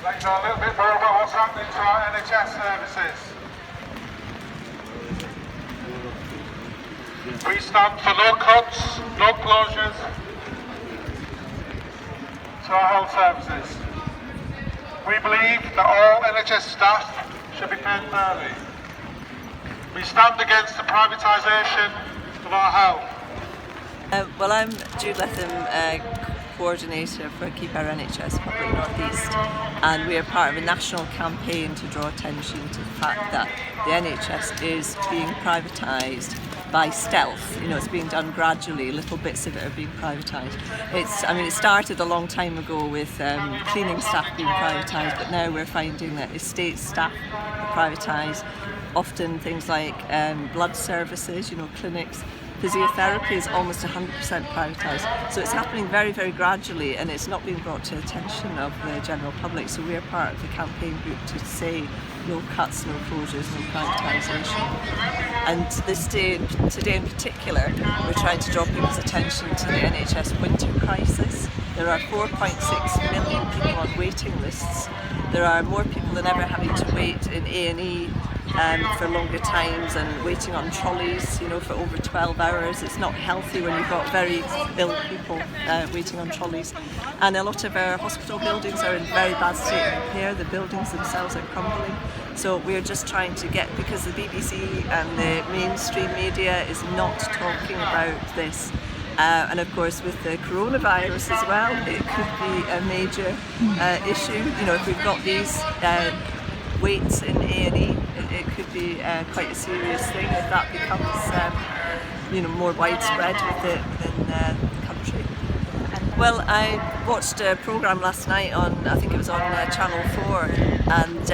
Let you know a little bit more about what's happening to our NHS services. We stand for no cuts, no closures to our health services. We believe that all NHS staff should be paid fairly. We stand against the privatisation of our health. Well, I'm Jude Letham, Coordinator for Keep Our NHS Public North East, and we are part of a national campaign to draw attention to the fact that the NHS is being privatised by stealth. You know, it's being done gradually, little bits of it are being privatised. It started a long time ago with cleaning staff being privatised, but now we're finding that estate staff are privatised. Often things like blood services, you know, clinics. Physiotherapy is almost 100% privatised. So it's happening very, very gradually, and it's not being brought to attention of the general public. So we're part of the campaign group to say no cuts, no closures, no privatisation. And today in particular, we're trying to draw people's attention to the NHS Winter Crisis. There are 4.6 million people on waiting lists. There are more people than ever having to wait in A&E for longer times and waiting on trolleys, you know, for over 12 hours. It's not healthy when you've got very ill people waiting on trolleys. And a lot of our hospital buildings are in very bad state of repair. The buildings themselves are crumbling. So we're just trying to get, because the BBC and the mainstream media is not talking about this. And of course with the coronavirus as well, it could be a major issue. You know, if we've got these waits in A&E, it could be quite a serious thing if that becomes more widespread within the country. Well, I watched a programme last night on, I think it was on Channel 4, and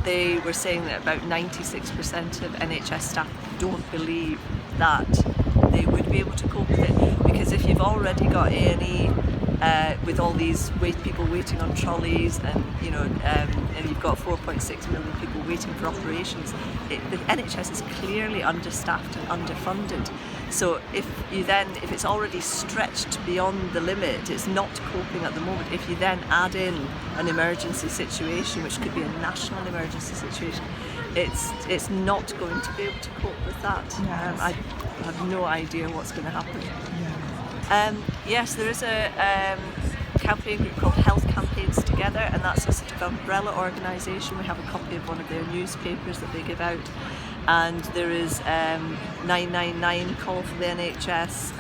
they were saying that about 96% of NHS staff don't believe that they would be able to cope with it, because if you've already got A&E with all these people waiting on trolleys, and and you've got 4.6 million people waiting for operations, the NHS is clearly understaffed and underfunded. So if it's already stretched beyond the limit, it's not coping at the moment. If you then add in an emergency situation, which could be a national emergency situation, it's not going to be able to cope with that. Yes. I have no idea what's going to happen. Yes, there is a campaign group called Health Campaigns Together, and that's a sort of umbrella organisation. We have a copy of one of their newspapers that they give out, and there is 999 call for the NHS.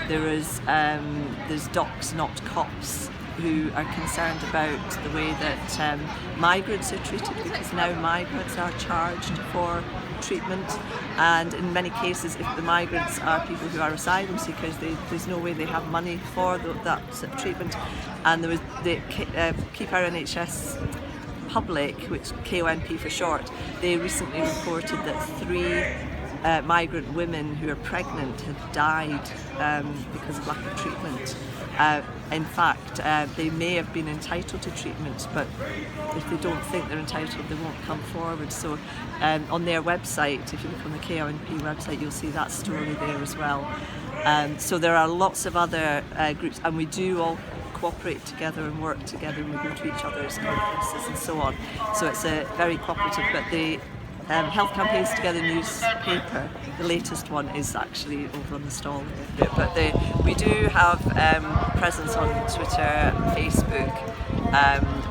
There's Docs Not Cops, who are concerned about the way that migrants are treated, because now migrants are charged for treatment, and in many cases if the migrants are people who are asylum seekers, there's no way they have money for that sort of treatment. And there was the Keep Our NHS Public, which KONP for short, they recently reported that 3 migrant women who are pregnant had died because of lack of treatment. In fact, they may have been entitled to treatment, but if they don't think they're entitled, they won't come forward. So on their website, if you look on the KONP website, you'll see that story there as well. So there are lots of other groups, and we do all cooperate together and work together, and we go to each other's conferences and so on. So it's a very cooperative, but the Health Campaigns Together newspaper, the latest one, is actually over on the stall there. But we do have presence on Twitter, Facebook.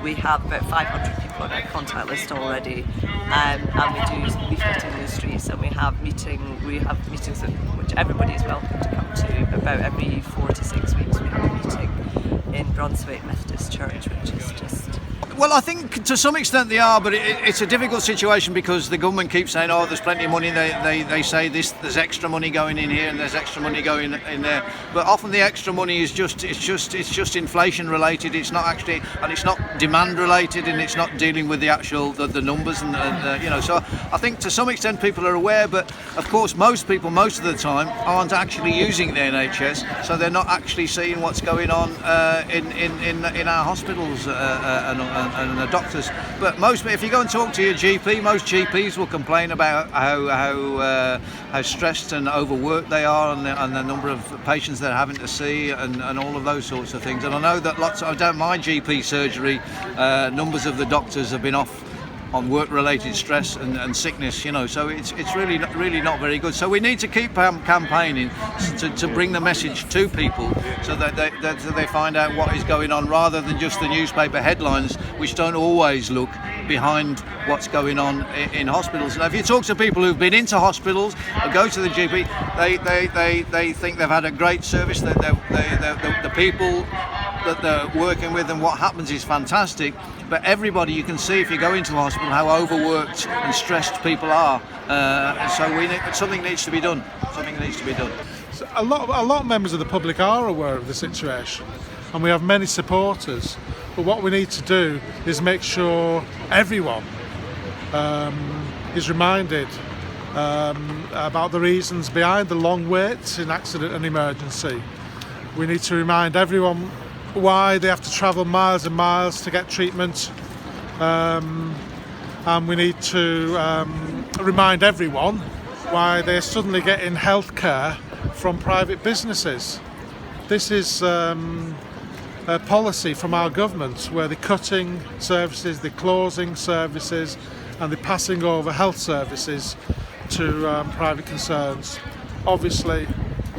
We have about 500 people on our contact list already, and we do leafleting in the streets, and we have meetings which everybody is welcome to come to. About every 4 to 6 weeks we have a meeting in Brunswick Methodist Church, which is just... Well, I think to some extent they are, but it's a difficult situation because the government keeps saying, oh, there's plenty of money. They say there's extra money going in here and there's extra money going in there. But often the extra money is just inflation related. It's not actually, and it's not demand related, and it's not dealing with the actual the numbers and So I think to some extent people are aware, but of course most people most of the time aren't actually using the NHS, so they're not actually seeing what's going on in our hospitals and and the doctors. But if you go and talk to your GP, most GPs will complain about how stressed and overworked they are, and the number of patients they're having to see, and all of those sorts of things. And I know that my GP surgery, numbers of the doctors have been off on work-related stress and sickness, you know, so it's really not very good. So we need to keep campaigning to bring the message to people, so that they find out what is going on, rather than just the newspaper headlines, which don't always look behind what's going on in hospitals. And if you talk to people who've been into hospitals or go to the GP, they think they've had a great service. The people that they're working with and what happens is fantastic, but everybody, you can see if you go into a hospital how overworked and stressed people are. Something needs to be done. So a lot of members of the public are aware of the situation, and we have many supporters, but what we need to do is make sure everyone is reminded about the reasons behind the long waits in accident and emergency. We need to remind everyone why they have to travel miles and miles to get treatment, and we need to remind everyone why they're suddenly getting health care from private businesses. This is a policy from our government where they're cutting services, they're closing services, and they're passing over health services to private concerns. Obviously,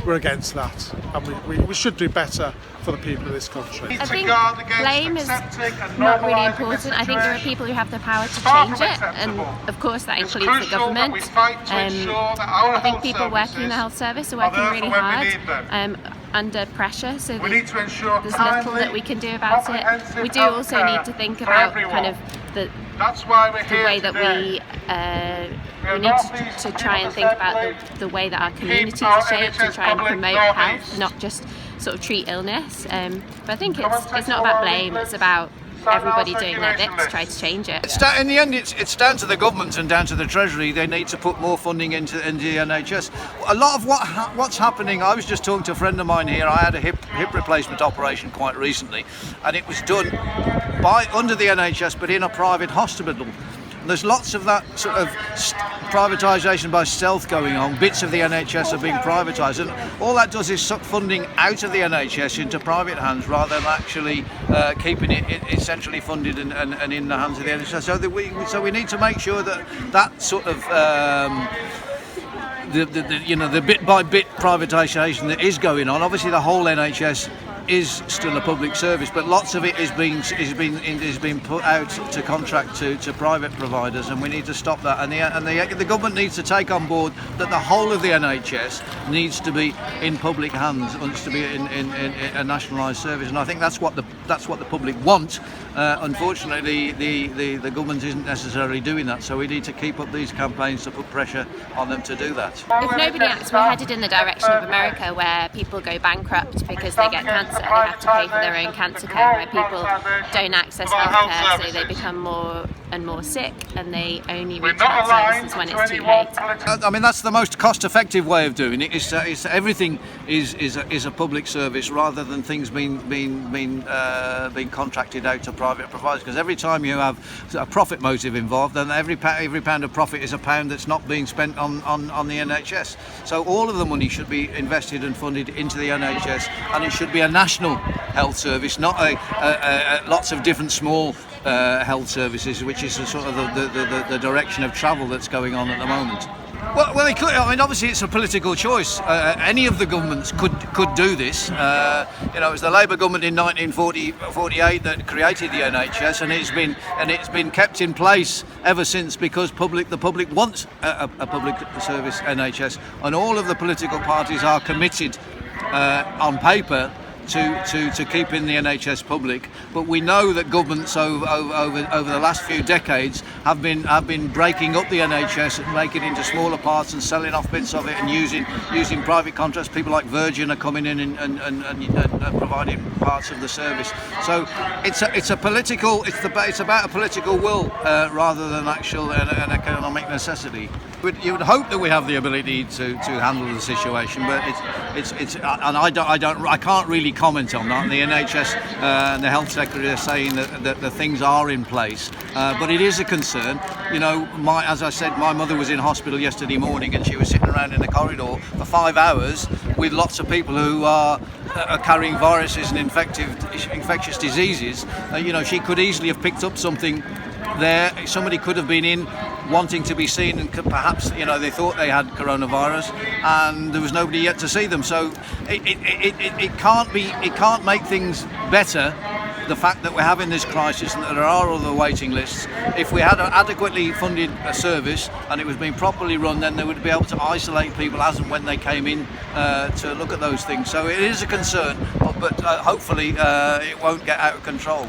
we're against that, and we should do better for the people of this country. I think blame is not really important. I think there are people who have the power to change it, and of course that includes the government. I think people working in the health service are working really hard under pressure, so there's little that we can do about it. We do also need to think about kind of the way that we need to try and think about the way that our communities are shaped and try and promote health, not just sort of treat illness. But I think it's not about blame, it's about everybody doing their bit to try to change it. In the end, it's down to the government and down to the Treasury. They need to put more funding into the NHS. A lot of what's happening, I was just talking to a friend of mine here. I had a hip replacement operation quite recently, and it was done under the NHS, but in a private hospital. There's lots of that sort of privatisation by stealth going on. Bits of the NHS are being privatised, and all that does is suck funding out of the NHS into private hands, rather than actually keeping it essentially funded and in the hands of the NHS. So we need to make sure that sort of the bit by bit privatisation that is going on. Obviously, the whole NHS is still a public service, but lots of it is being put out to contract to private providers, and we need to stop that. And the government needs to take on board that the whole of the NHS needs to be in public hands, wants to be in a nationalised service, and I think that's what the public want. Unfortunately, the government isn't necessarily doing that, so we need to keep up these campaigns to put pressure on them to do that. If nobody acts, we're headed in the direction of America, where people go bankrupt because they get cancer. They have to pay for their own cancer care, where people don't access healthcare, so they become more and more sick, and they only reach health services when it's too late. I mean, that's the most cost-effective way of doing it. Is everything is a public service, rather than things being contracted out to private providers. Because every time you have a profit motive involved, then every pound of profit is a pound that's not being spent on the NHS. So all of the money should be invested and funded into the NHS, and it should be a national health service, not lots of different small health services, which is sort of the direction of travel that's going on at the moment. Well, I mean, obviously it's a political choice. Any of the governments could do this. It was the Labour government in 1948 that created the NHS, and it's been kept in place ever since, because the public wants a public service NHS, and all of the political parties are committed on paper to keeping the NHS public, but we know that governments over the last few decades have been breaking up the NHS and making it into smaller parts and selling off bits of it and using private contracts. People like Virgin are coming in and providing parts of the service. So it's about a political will rather than actual an economic necessity. You would hope that we have the ability to handle the situation, but I can't really comment on that. The NHS and the Health Secretary are saying that the things are in place, but it is a concern. You know, as I said, my mother was in hospital yesterday morning, and she was sitting around in the corridor for 5 hours with lots of people who are carrying viruses and infectious diseases. You know, she could easily have picked up something there. Somebody could have been in wanting to be seen, and perhaps, you know, they thought they had coronavirus and there was nobody yet to see them. So it can't make things better, the fact that we're having this crisis and that there are other waiting lists. If we had an adequately funded service and it was being properly run, then they would be able to isolate people as and when they came in to look at those things. So it is a concern, but hopefully it won't get out of control.